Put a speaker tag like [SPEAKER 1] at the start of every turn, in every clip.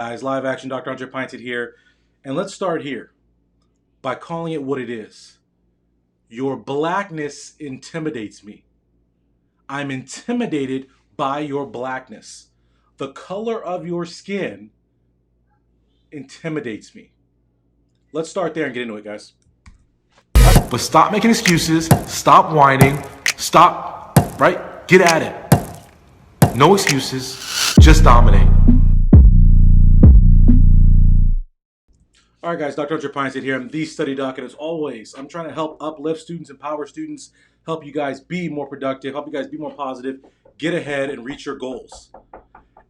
[SPEAKER 1] Guys, live action, Dr. Andre Pinesett here. And let's start here by calling it what it is. Your blackness intimidates me. I'm intimidated by your blackness. The color of your skin intimidates me. Let's start there and get into it, guys. But stop making excuses, stop whining, stop, right? Get at it. No excuses, just dominate. All right, guys, Dr. Andre Pinesett here. I'm the study doc, and as always, I'm trying to help uplift students, empower students, help you guys be more productive, help you guys be more positive, get ahead, and reach your goals.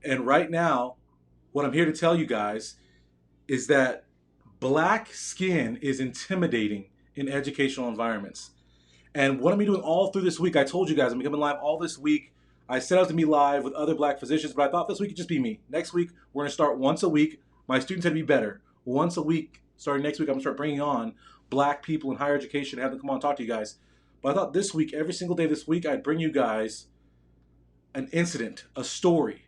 [SPEAKER 1] And right now, what I'm here to tell you guys is that black skin is intimidating in educational environments. And what I'm doing all through this week, I told you guys, I'm coming live all this week. I set out to be live with other black physicians, but I thought this week could just be me. Next week, we're going to start once a week. My students had to be better. Once a week, starting next week, I'm going to start bringing on black people in higher education and have them come on and talk to you guys. But I thought this week, every single day this week, I'd bring you guys an incident, a story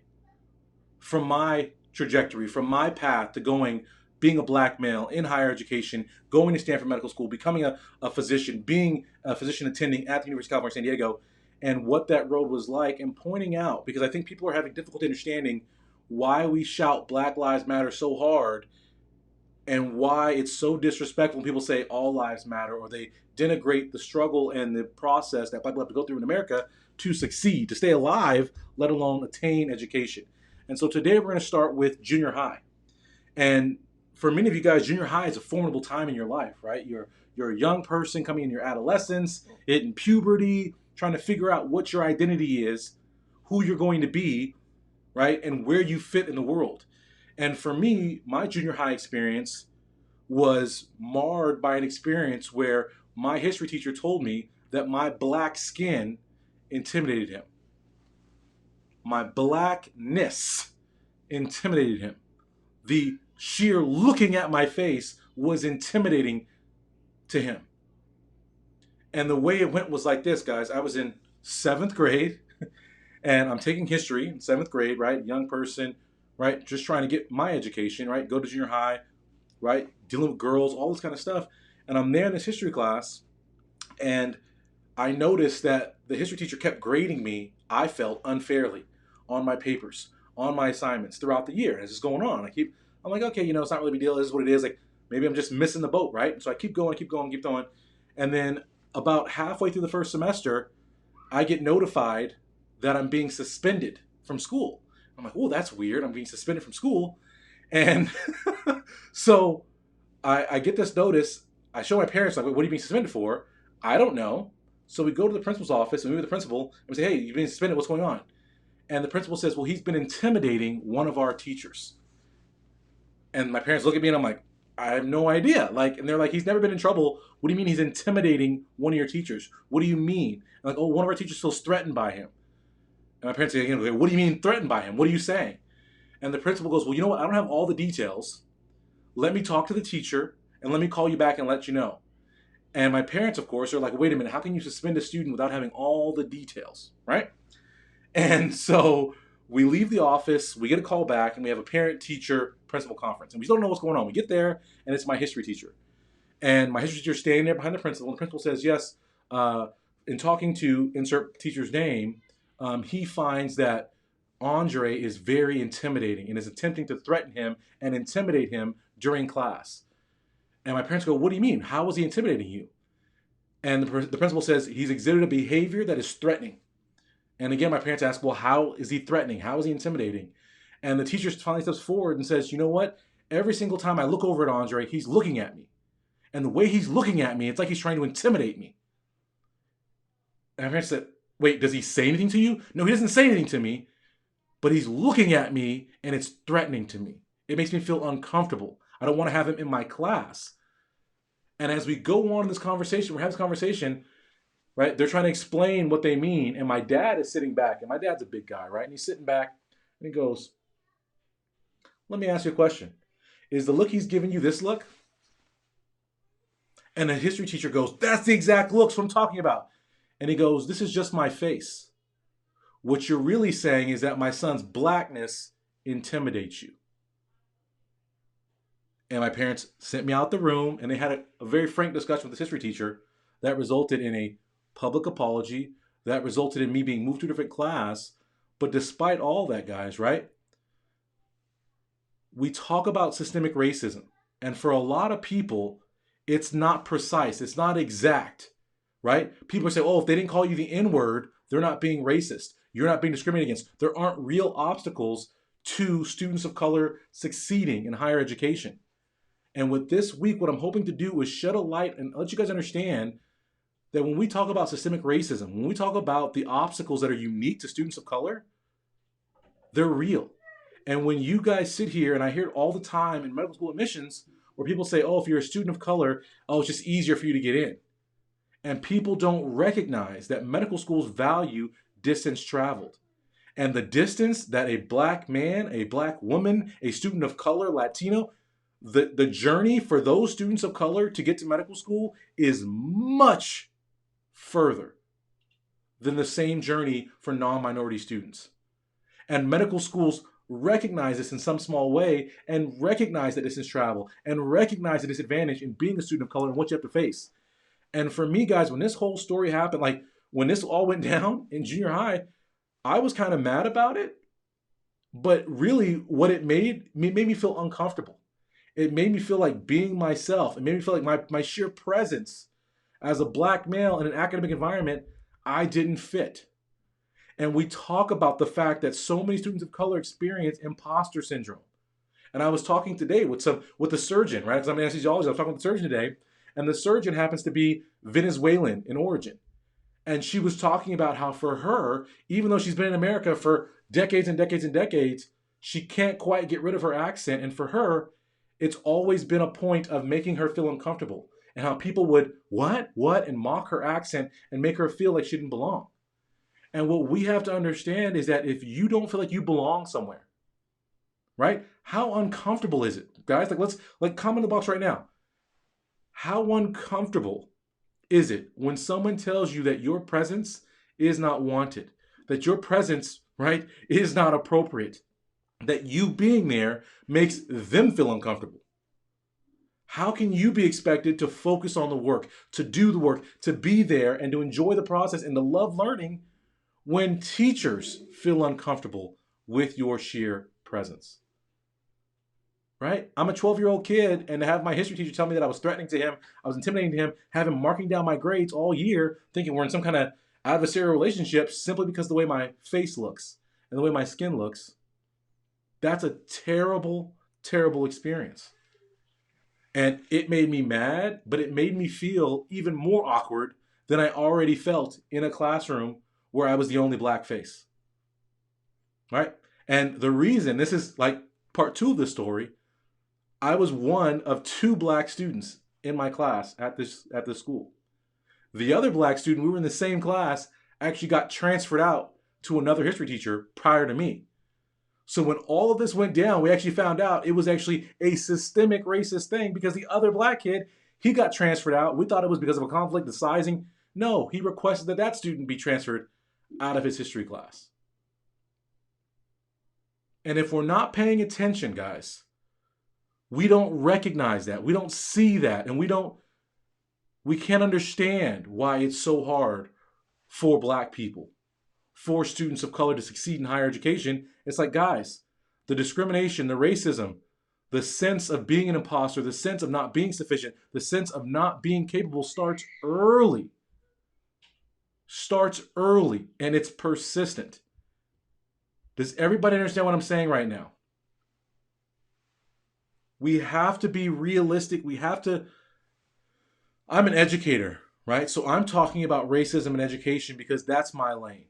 [SPEAKER 1] from my trajectory, from my path to being a black male in higher education, going to Stanford Medical School, becoming a physician, being a physician attending at the University of California, San Diego, and what that road was like, and pointing out, because I think people are having difficulty understanding why we shout Black Lives Matter so hard and why it's so disrespectful when people say all lives matter, or they denigrate the struggle and the process that black people have to go through in America to succeed, to stay alive, let alone attain education. And so today we're going to start with junior high. And for many of you guys, junior high is a formidable time in your life, right? You're a young person coming in your adolescence, hitting puberty, trying to figure out what your identity is, who you're going to be, right? And where you fit in the world. And for me, my junior high experience was marred by an experience where my history teacher told me that my black skin intimidated him. My blackness intimidated him. The sheer looking at my face was intimidating to him. And the way it went was like this, guys. I was in 7th grade and I'm taking history in 7th grade, right? Young person, right? Just trying to get my education, right? Go to junior high, right? Dealing with girls, all this kind of stuff. And I'm there in this history class, and I noticed that the history teacher kept grading me, I felt, unfairly on my papers, on my assignments throughout the year. And it's just going on. I'm like, okay, it's not really a big deal. This is what it is. Like, maybe I'm just missing the boat, right? So I keep going, keep going. And then about halfway through the first semester, I get notified that I'm being suspended from school. I'm like, oh, that's weird. I'm being suspended from school. And so I get this notice. I show my parents, like, what are you being suspended for? I don't know. So we go to the principal's office and we meet with the principal and we say, hey, you've been suspended. What's going on? And the principal says, well, he's been intimidating one of our teachers. And my parents look at me and I'm like, I have no idea. And they're like, he's never been in trouble. What do you mean he's intimidating one of your teachers? What do you mean? I'm like, oh, one of our teachers feels threatened by him. And my parents say, what do you mean threatened by him? What are you saying? And the principal goes, well, you know what? I don't have all the details. Let me talk to the teacher and let me call you back and let you know. And my parents, of course, are like, wait a minute, how can you suspend a student without having all the details, right? And so we leave the office, we get a call back, and we have a parent-teacher principal conference. And we still don't know what's going on. We get there, and it's my history teacher. And my history teacher is standing there behind the principal, and the principal says, yes, in talking to insert teacher's name, he finds that Andre is very intimidating and is attempting to threaten him and intimidate him during class. And my parents go, what do you mean? How is he intimidating you? And the principal says, he's exhibited a behavior that is threatening. And again, my parents ask, well, how is he threatening? How is he intimidating? And the teacher finally steps forward and says, you know what? Every single time I look over at Andre, he's looking at me. And the way he's looking at me, it's like he's trying to intimidate me. And my parents said, wait, does he say anything to you? No, he doesn't say anything to me, but he's looking at me and it's threatening to me. It makes me feel uncomfortable. I don't want to have him in my class. And as we go on in this conversation, we're having this conversation, right? They're trying to explain what they mean. And my dad is sitting back, and my dad's a big guy, right? And he's sitting back and he goes, let me ask you a question. Is the look he's giving you this look? And the history teacher goes, that's the exact looks what I'm talking about. And he goes, this is just my face. What you're really saying is that my son's blackness intimidates you. And my parents sent me out the room, and they had a very frank discussion with this history teacher that resulted in a public apology, that resulted in me being moved to a different class. But despite all that, guys, right? We talk about systemic racism. And for a lot of people, it's not precise, it's not exact, right? People say, oh, if they didn't call you the N word, they're not being racist. You're not being discriminated against. There aren't real obstacles to students of color succeeding in higher education. And with this week, what I'm hoping to do is shed a light and let you guys understand that when we talk about systemic racism, when we talk about the obstacles that are unique to students of color, they're real. And when you guys sit here, and I hear it all the time in medical school admissions, where people say, oh, if you're a student of color, oh, it's just easier for you to get in. And people don't recognize that medical schools value distance traveled. And the distance that a black man, a black woman, a student of color, Latino, the journey for those students of color to get to medical school is much further than the same journey for non-minority students. And medical schools recognize this in some small way and recognize that distance travel and recognize the disadvantage in being a student of color and what you have to face. And for me, guys, when this whole story happened, like when this all went down in junior high, I was kind of mad about it. But really, what it made me feel uncomfortable. It made me feel like being myself. It made me feel like my sheer presence as a black male in an academic environment, I didn't fit. And we talk about the fact that so many students of color experience imposter syndrome. And I was talking today with the surgeon, right? Because I'm an anesthesiologist. I was talking with the surgeon today, and the surgeon happens to be Venezuelan in origin. And she was talking about how for her, even though she's been in America for decades and decades and decades, she can't quite get rid of her accent. And for her, it's always been a point of making her feel uncomfortable. And how people would, what, and mock her accent and make her feel like she didn't belong. And what we have to understand is that if you don't feel like you belong somewhere, right? How uncomfortable is it? Guys, let's comment in the box right now. How uncomfortable is it when someone tells you that your presence is not wanted, that your presence, right, is not appropriate, that you being there makes them feel uncomfortable? How can you be expected to focus on the work, to do the work, to be there, and to enjoy the process and to love learning when teachers feel uncomfortable with your sheer presence? Right? I'm a 12-year-old kid, and to have my history teacher tell me that I was threatening to him, I was intimidating to him, have him marking down my grades all year, thinking we're in some kind of adversarial relationship simply because of the way my face looks and the way my skin looks, that's a terrible, terrible experience. And it made me mad, but it made me feel even more awkward than I already felt in a classroom where I was the only black face. Right? And the reason, this is like part 2 of the story, I was one of 2 black students in my class at this school. The other black student, we were in the same class, actually got transferred out to another history teacher prior to me. So when all of this went down, we actually found out it was actually a systemic racist thing because the other black kid, he got transferred out. We thought it was because of a conflict, the sizing. No, he requested that that student be transferred out of his history class. And if we're not paying attention, guys, we don't recognize that. We don't see that. And we can't understand why it's so hard for black people, for students of color to succeed in higher education. It's like, guys, the discrimination, the racism, the sense of being an imposter, the sense of not being sufficient, the sense of not being capable starts early. And it's persistent. Does everybody understand what I'm saying right now? We have to be realistic. I'm an educator, right? So I'm talking about racism in education because that's my lane.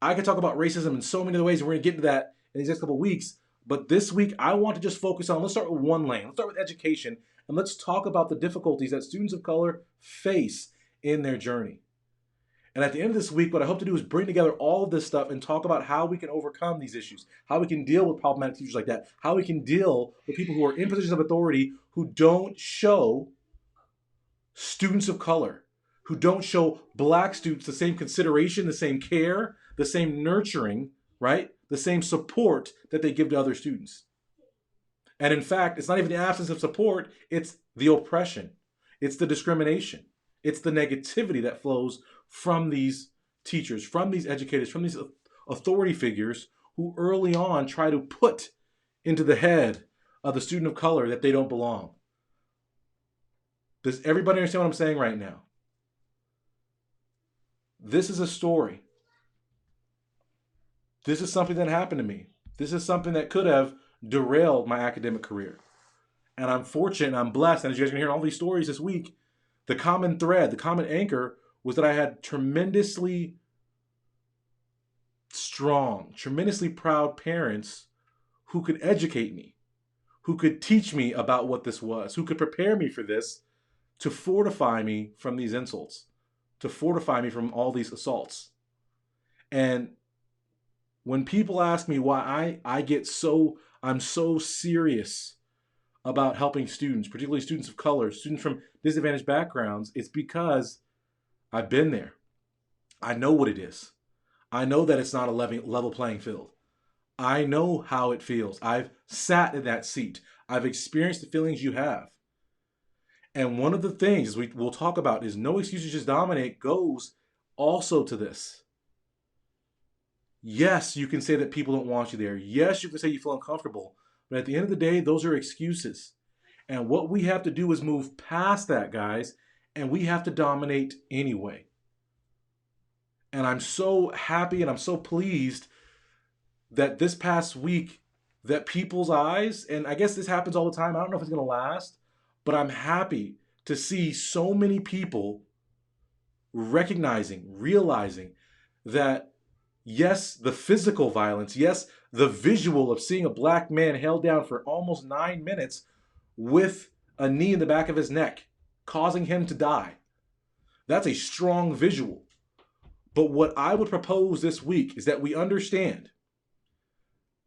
[SPEAKER 1] I could talk about racism in so many other ways, and we're going to get into that in these next couple of weeks. But this week, I want to just focus on, let's start with one lane. Let's start with education, and let's talk about the difficulties that students of color face in their journey. And at the end of this week, what I hope to do is bring together all of this stuff and talk about how we can overcome these issues, how we can deal with problematic teachers like that, how we can deal with people who are in positions of authority who don't show students of color, who don't show black students the same consideration, the same care, the same nurturing, right? The same support that they give to other students. And in fact, it's not even the absence of support, it's the oppression, it's the discrimination, it's the negativity that flows from these teachers, from these educators, from these authority figures who early on try to put into the head of the student of color that they don't belong. Does everybody understand what I'm saying right now? This is a story. This is something that happened to me. This is something that could have derailed my academic career. And I'm fortunate and I'm blessed. And as you guys are going to hear all these stories this week, the common thread, the common anchor was that I had tremendously strong, tremendously proud parents who could educate me, who could teach me about what this was, who could prepare me for this, to fortify me from these insults, to fortify me from all these assaults. And when people ask me why I'm so serious about helping students, particularly students of color, students from disadvantaged backgrounds, it's because I've been there. I know what it is. I know that it's not a level playing field. I know how it feels. I've sat in that seat. I've experienced the feelings you have. And one of the things we'll talk about is no excuses, just dominate goes also to this. Yes, you can say that people don't want you there. Yes, you can say you feel uncomfortable. But at the end of the day, those are excuses. And what we have to do is move past that, guys, and we have to dominate anyway. And I'm so happy and I'm so pleased that this past week, that people's eyes, and I guess this happens all the time, I don't know if it's going to last, but I'm happy to see so many people realizing that yes, the physical violence, yes, the visual of seeing a black man held down for almost 9 minutes with a knee in the back of his neck, causing him to die. That's a strong visual. But what I would propose this week is that we understand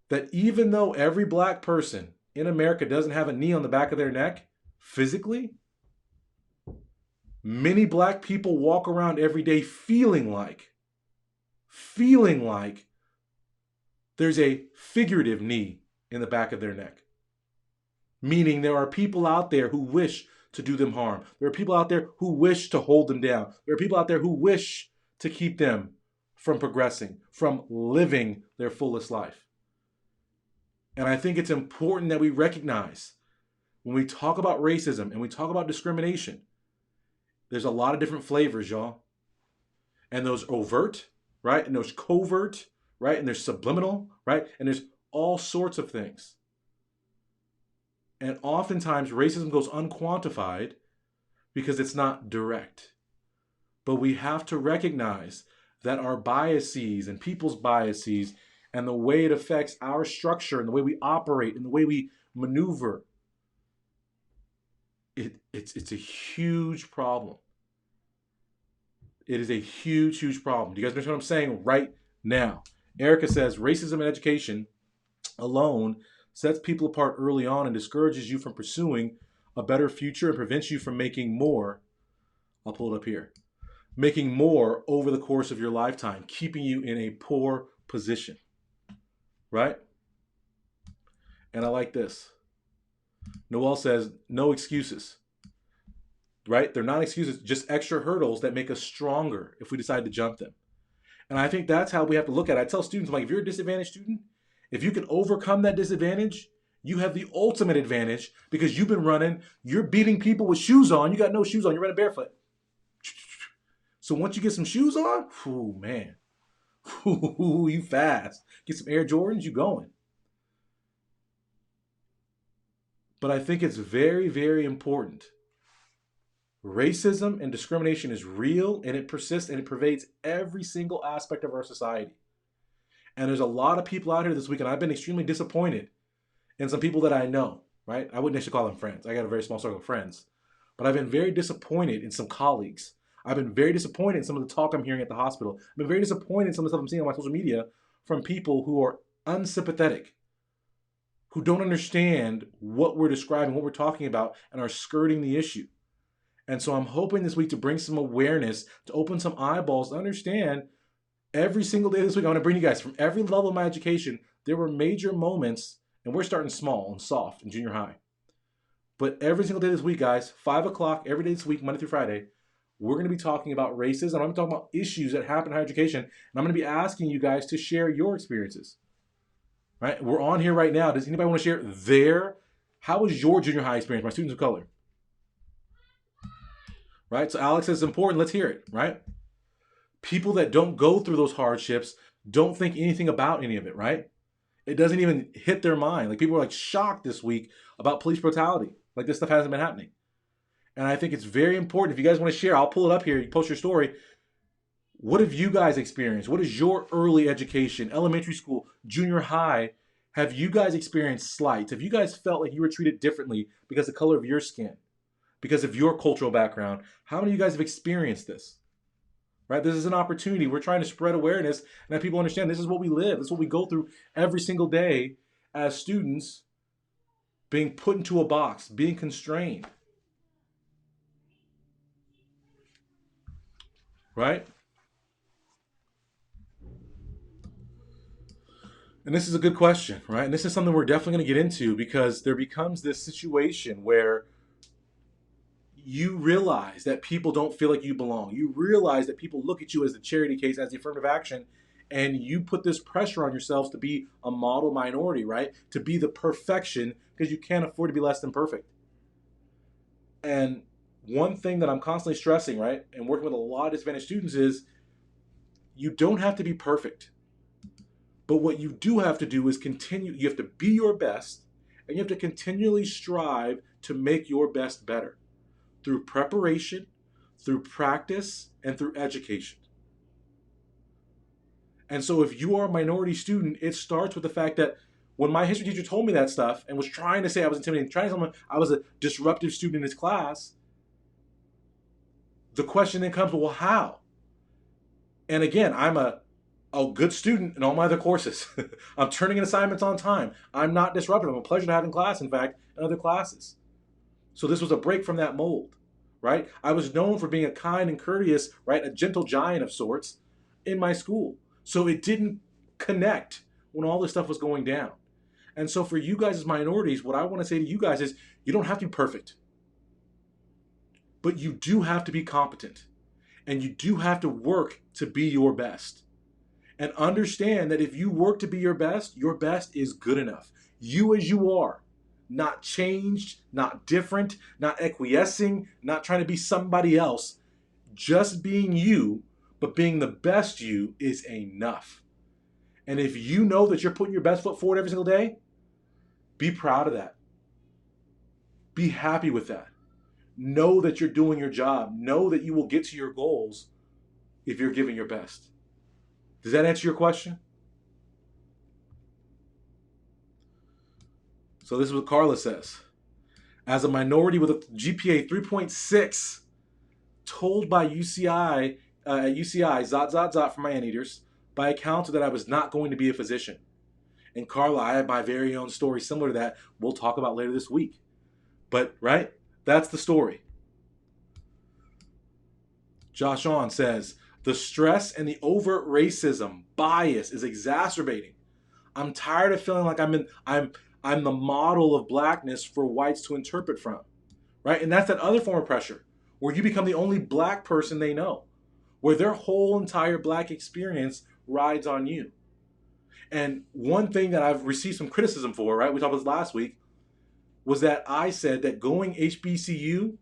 [SPEAKER 1] that even though every black person in America doesn't have a knee on the back of their neck, physically, many black people walk around every day feeling like there's a figurative knee in the back of their neck. Meaning there are people out there who wish to do them harm. There are people out there who wish to hold them down. There are people out there who wish to keep them from progressing, from living their fullest life. And I think it's important that we recognize when we talk about racism and we talk about discrimination, there's a lot of different flavors, y'all. And those overt, right? And there's covert, right? And there's subliminal, right? And there's all sorts of things. And oftentimes racism goes unquantified because it's not direct. But we have to recognize that our biases and people's biases and the way it affects our structure and the way we operate and the way we maneuver, it's a huge problem. It is a huge, huge problem. Do you guys understand what I'm saying right now? Erica says, racism in education alone sets people apart early on and discourages you from pursuing a better future and prevents you from making more. I'll pull it up here. Making more over the course of your lifetime, keeping you in a poor position. Right? And I like this. Noel says, no excuses. Right? They're not excuses, just extra hurdles that make us stronger if we decide to jump them. And I think that's how we have to look at it. I tell students, I'm like, if you're a disadvantaged student, if you can overcome that disadvantage, you have the ultimate advantage because you've been running, you're beating people with shoes on, you got no shoes on, you're running barefoot. So once you get some shoes on, ooh, man, ooh, you fast. Get some Air Jordans, you going. But I think it's very, very important. Racism and discrimination is real and it persists and it pervades every single aspect of our society. And there's a lot of people out here this week, and I've been extremely disappointed in some people that I know, right? I wouldn't actually call them friends. I got a very small circle of friends. But I've been very disappointed in some colleagues. I've been very disappointed in some of the talk I'm hearing at the hospital. I've been very disappointed in some of the stuff I'm seeing on my social media from people who are unsympathetic, who don't understand what we're describing, what we're talking about, and are skirting the issue. And so I'm hoping this week to bring some awareness, to open some eyeballs, to understand every single day this week, I want to bring you guys from every level of my education, there were major moments And we're starting small and soft in junior high. But every single day this week, guys, 5 o'clock every day this week, Monday through Friday, we're going to be talking about races, and I'm going to be talking about issues that happen in higher education, and I'm going to be asking you guys to share your experiences. Right? We're on here right now. Does anybody want to share how was your junior high experience, my students of color? Right? So Alex says it's important. Let's hear it, right? People that don't go through those hardships don't think anything about any of it, right? It doesn't even hit their mind. Like, people are like shocked this week about police brutality. Like, this stuff hasn't been happening. And I think it's very important. If you guys want to share, I'll pull it up here. You post your story. What have you guys experienced? What is your early education, elementary school, junior high? Have you guys experienced slights? Have you guys felt like you were treated differently because of the color of your skin, because of your cultural background? How many of you guys have experienced this? Right? This is an opportunity. We're trying to spread awareness and have people understand this is what we live. This is what we go through every single day as students, being put into a box, being constrained. Right? And this is a good question, right? And this is something we're definitely going to get into, because there becomes this situation where you realize that people don't feel like you belong. You realize that people look at you as the charity case, as the affirmative action, and you put this pressure on yourselves to be a model minority, right? To be the perfection, because you can't afford to be less than perfect. And one thing that I'm constantly stressing, right, and working with a lot of disadvantaged students is you don't have to be perfect. But what you do have to do is you have to be your best, and you have to continually strive to make your best better through preparation, through practice, and through education. And so if you are a minority student, it starts with the fact that when my history teacher told me that stuff and was trying to say I was intimidating, trying to tell me I was a disruptive student in his class, the question then comes, well, how? And again, I'm a good student in all my other courses. I'm turning in assignments on time. I'm not disruptive. I'm a pleasure to have in class, in fact, in other classes. So this was a break from that mold, right? I was known for being a kind and courteous, right, a gentle giant of sorts in my school. So it didn't connect when all this stuff was going down. And so for you guys as minorities, what I want to say to you guys is you don't have to be perfect, but you do have to be competent, and you do have to work to be your best. And understand that if you work to be your best is good enough. You as you are, not changed, not different, not acquiescing, not trying to be somebody else. Just being you, but being the best you is enough. And if you know that you're putting your best foot forward every single day, be proud of that. Be happy with that. Know that you're doing your job. Know that you will get to your goals if you're giving your best. Does that answer your question? So this is what Carla says. As a minority with a GPA 3.6, told by UCI, zot for my anteaters, by a counselor that I was not going to be a physician. And Carla, I have my very own story similar to that we'll talk about later this week. But, right, that's the story. Josh On says, the stress and the overt racism bias is exacerbating. I'm tired of feeling like I'm the model of blackness for whites to interpret from, right? And that's that other form of pressure where you become the only black person they know, where their whole entire black experience rides on you. And one thing that I've received some criticism for, right, we talked about this last week, was that I said that going HBCU,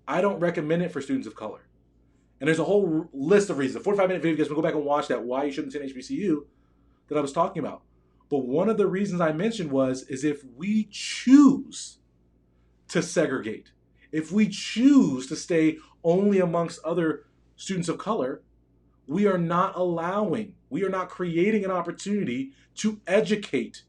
[SPEAKER 1] I don't recommend it for students of color. And there's a whole list of reasons. A 45-minute video, you guys can go back and watch that, why you shouldn't attend HBCU, that I was talking about. But one of the reasons I mentioned is if we choose to segregate, if we choose to stay only amongst other students of color, we are not creating an opportunity to educate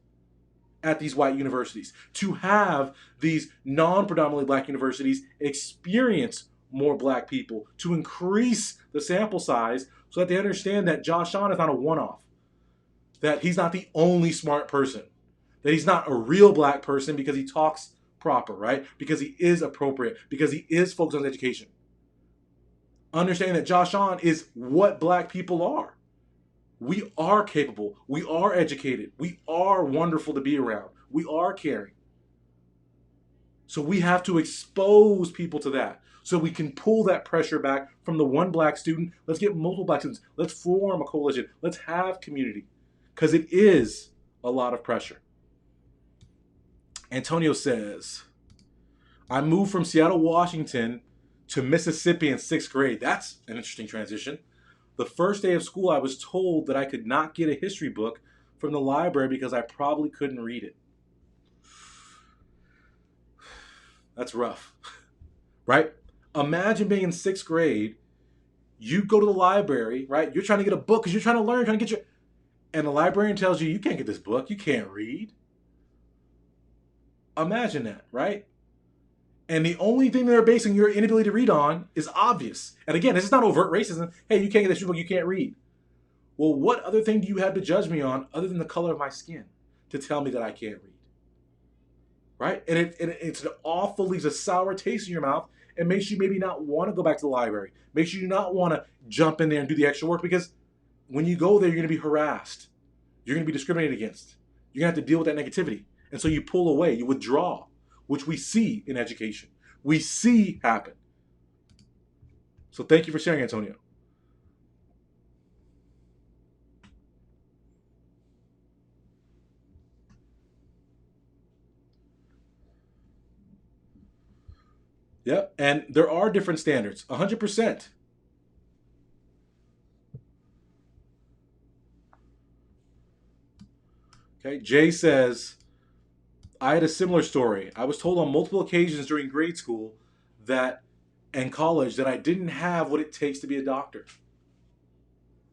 [SPEAKER 1] at these white universities, to have these non-predominantly black universities experience more black people, to increase the sample size so that they understand that Josh On is not a one-off, that he's not the only smart person, that he's not a real black person because he talks proper, right? Because he is appropriate, because he is focused on education. Understanding that Josh On is what black people are. We are capable. We are educated. We are wonderful to be around. We are caring. So we have to expose people to that so we can pull that pressure back from the one black student. Let's get multiple black students. Let's form a coalition. Let's have community, because it is a lot of pressure. Antonio says, I moved from Seattle, Washington to Mississippi in 6th grade. That's an interesting transition. The first day of school, I was told that I could not get a history book from the library because I probably couldn't read it. That's rough, right? Imagine being in 6th grade. You go to the library, right? You're trying to get a book because you're trying to learn, trying to get your... And the librarian tells you, you can't get this book. You can't read. Imagine that, right? And the only thing they're basing your inability to read on is obvious. And again, this is not overt racism. Hey, you can't get this book, you can't read. Well, what other thing do you have to judge me on other than the color of my skin to tell me that I can't read? Right? And it's an awful, leaves a sour taste in your mouth and makes you maybe not want to go back to the library. Makes you not want to jump in there and do the extra work, because when you go there, you're going to be harassed. You're going to be discriminated against. You're going to have to deal with that negativity. And so you pull away, you withdraw, which we see in education. We see happen. So thank you for sharing, Antonio. Yep, and there are different standards, 100%. Okay, Jay says, I had a similar story. I was told on multiple occasions during grade school that and college that I didn't have what it takes to be a doctor.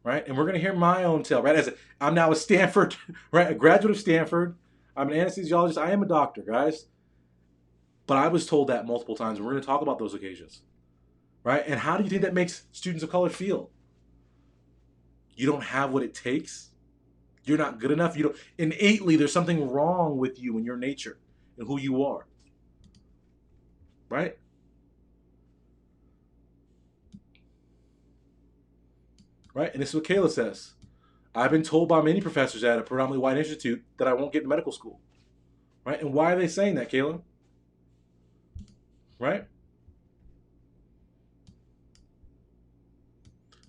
[SPEAKER 1] Right? And we're going to hear my own tale, right? I'm now a Stanford, right? A graduate of Stanford. I'm an anesthesiologist. I am a doctor, guys. But I was told that multiple times, and we're going to talk about those occasions, right? And how do you think that makes students of color feel? You don't have what it takes. You're not good enough. You don't. Innately, there's something wrong with you and your nature and who you are, right? Right? And this is what Kayla says. I've been told by many professors at a predominantly white institute that I won't get into medical school, right? And why are they saying that, Kayla? Right?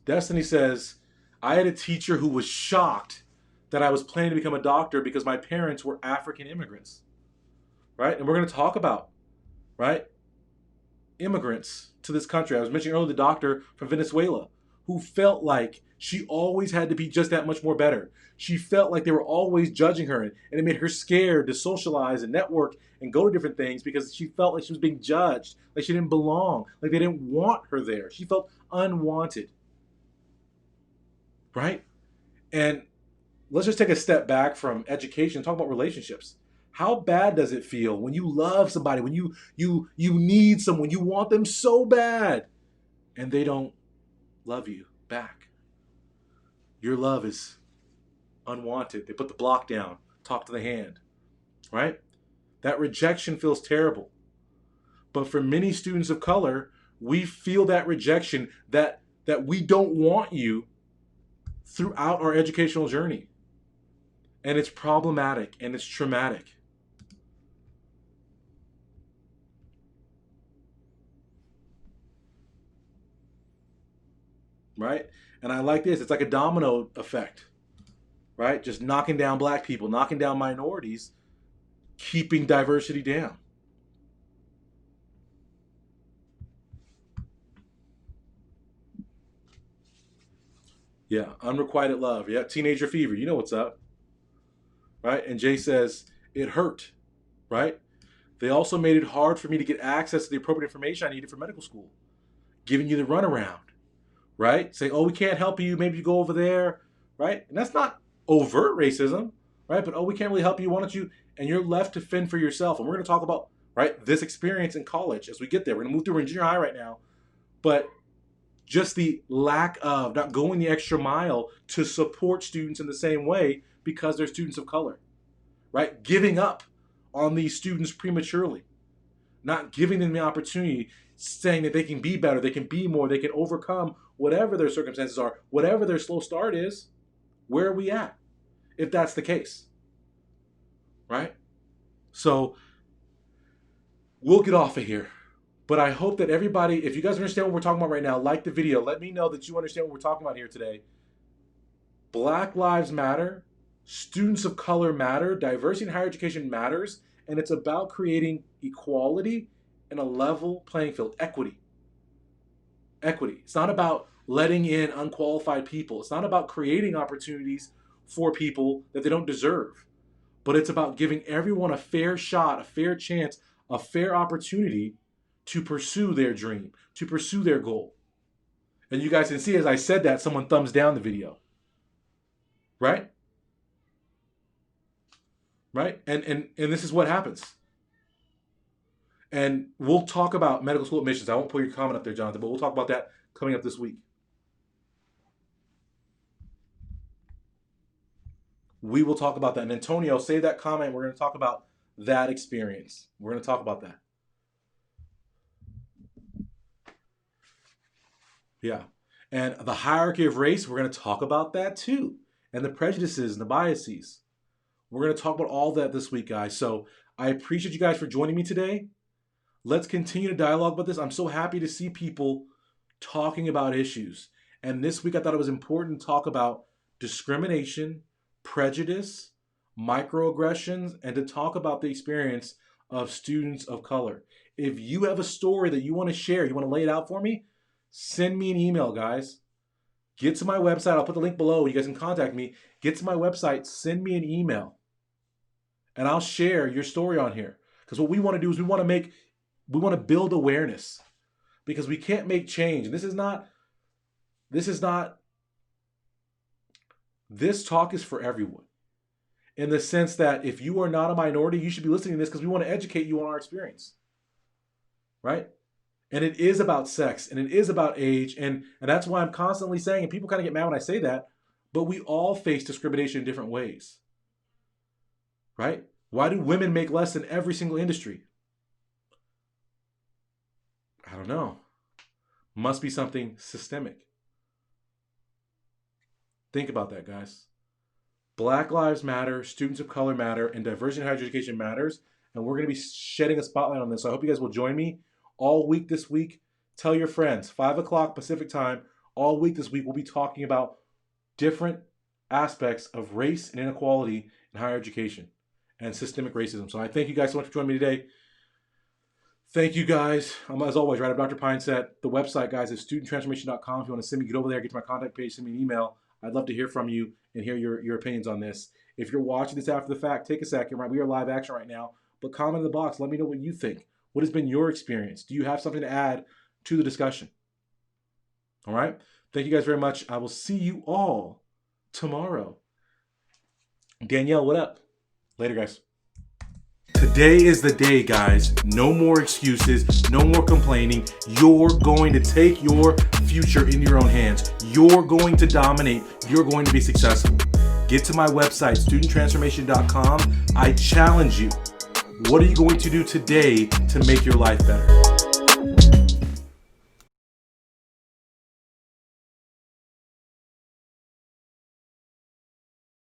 [SPEAKER 1] Destiny says, I had a teacher who was shocked that I was planning to become a doctor because my parents were African immigrants. Right? And we're going to talk about, right, immigrants to this country. I was mentioning earlier the doctor from Venezuela who felt like she always had to be just that much more better. She felt like they were always judging her, and it made her scared to socialize and network and go to different things because she felt like she was being judged, like she didn't belong, like they didn't want her there. She felt unwanted. Right? And let's just take a step back from education and talk about relationships. How bad does it feel when you love somebody, when you need someone, you want them so bad, and they don't love you back? Your love is unwanted. They put the block down, talk to the hand, right? That rejection feels terrible. But for many students of color, we feel that rejection, that we don't want you throughout our educational journey. And it's problematic and it's traumatic. Right? And I like this. It's like a domino effect. Right? Just knocking down black people, knocking down minorities, keeping diversity down. Yeah, unrequited love. Yeah, teenager fever. You know what's up. Right? And Jay says, it hurt. Right? They also made it hard for me to get access to the appropriate information I needed for medical school, giving you the runaround. Right? Saying, oh, we can't help you. Maybe you go over there. Right? And that's not overt racism. Right? But, oh, we can't really help you. Why don't you? And you're left to fend for yourself. And we're going to talk about, right, this experience in college as we get there. We're going to move through, we're in junior high right now. But just the lack of not going the extra mile to support students in the same way because they're students of color, right? Giving up on these students prematurely, not giving them the opportunity, saying that they can be better, they can be more, they can overcome whatever their circumstances are, whatever their slow start is. Where are we at if that's the case, right? So we'll get off of here. But I hope that everybody, if you guys understand what we're talking about right now, like the video. Let me know that you understand what we're talking about here today. Black lives matter. Students of color matter. Diversity in higher education matters. And it's about creating equality and a level playing field. Equity. Equity. It's not about letting in unqualified people. It's not about creating opportunities for people that they don't deserve. But it's about giving everyone a fair shot, a fair chance, a fair opportunity to pursue their dream, to pursue their goal. And you guys can see as I said that, someone thumbs down the video. Right? Right? And this is what happens. And we'll talk about medical school admissions. I won't put your comment up there, Jonathan, but we'll talk about that coming up this week. We will talk about that. And Antonio, save that comment. We're going to talk about that experience. We're going to talk about that. Yeah. And the hierarchy of race, we're going to talk about that too. And the prejudices and the biases. We're going to talk about all that this week, guys. So I appreciate you guys for joining me today. Let's continue to dialogue about this. I'm so happy to see people talking about issues. And this week I thought it was important to talk about discrimination, prejudice, microaggressions, and to talk about the experience of students of color. If you have a story that you want to share, you want to lay it out for me, send me an email, guys. Get to my website. I'll put the link below. You guys can contact me. Get to my website. Send me an email. And I'll share your story on here. Because what we want to do is we want to build awareness. Because we can't make change. And this talk is for everyone. In the sense that if you are not a minority, you should be listening to this because we want to educate you on our experience. Right? And it is about sex, and it is about age, and that's why I'm constantly saying, and people kind of get mad when I say that, but we all face discrimination in different ways. Right? Why do women make less in every single industry? I don't know. Must be something systemic. Think about that, guys. Black lives matter, students of color matter, and diversity in higher education matters, and we're going to be shedding a spotlight on this, so I hope you guys will join me. All week this week, tell your friends, 5 o'clock Pacific time, all week this week, we'll be talking about different aspects of race and inequality in higher education and systemic racism. So I thank you guys so much for joining me today. Thank you guys. As always, right up Dr. Pinesett. The website, guys, is studenttransformation.com. If you want to send me, get over there, get to my contact page, send me an email. I'd love to hear from you and hear your opinions on this. If you're watching this after the fact, take a second, right? We are live action right now, but comment in the box. Let me know what you think. What has been your experience? Do you have something to add to the discussion? All right. Thank you guys very much. I will see you all tomorrow. Danielle, what up? Later, guys. Today is the day, guys. No more excuses. No more complaining. You're going to take your future in your own hands. You're going to dominate. You're going to be successful. Get to my website, studenttransformation.com. I challenge you. What are you going to do today to make your life better?